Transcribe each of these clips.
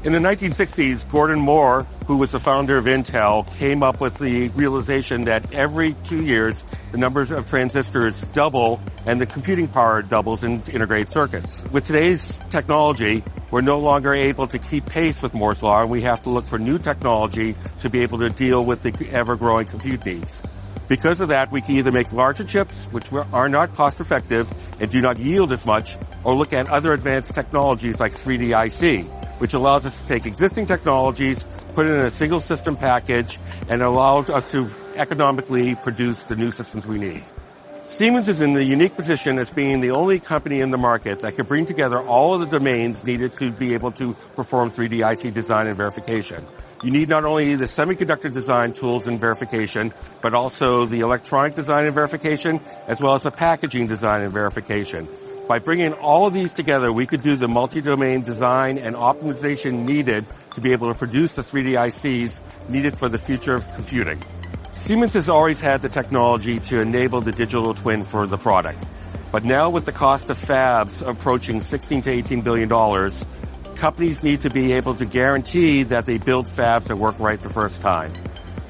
In the 1960s, Gordon Moore, who was the founder of Intel, came up with the realization that every 2 years, the numbers of transistors double and the computing power doubles in integrated circuits. With today's technology, we're no longer able to keep pace with Moore's Law, and we have to look for new technology to be able to deal with the ever-growing compute needs. Because of that, we can either make larger chips, which are not cost-effective and do not yield as much, or look at other advanced technologies like 3D IC, which allows us to take existing technologies, put it in a single system package, and allows us to economically produce the new systems we need. Siemens is in the unique position as being the only company in the market that can bring together all of the domains needed to be able to perform 3D IC design and verification. You need not only the semiconductor design tools and verification, but also the electronic design and verification, as well as the packaging design and verification. By bringing all of these together, we could do the multi-domain design and optimization needed to be able to produce the 3D ICs needed for the future of computing. Siemens has always had the technology to enable the digital twin for the product. But now with the cost of fabs approaching $16 to $18 billion, companies need to be able to guarantee that they build fabs that work right the first time.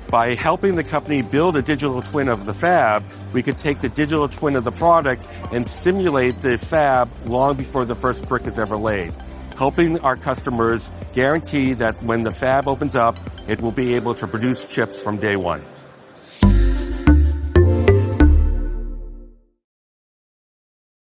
By helping the company build a digital twin of the fab, we could take the digital twin of the product and simulate the fab long before the first brick is ever laid, helping our customers guarantee that when the fab opens up, it will be able to produce chips from day one.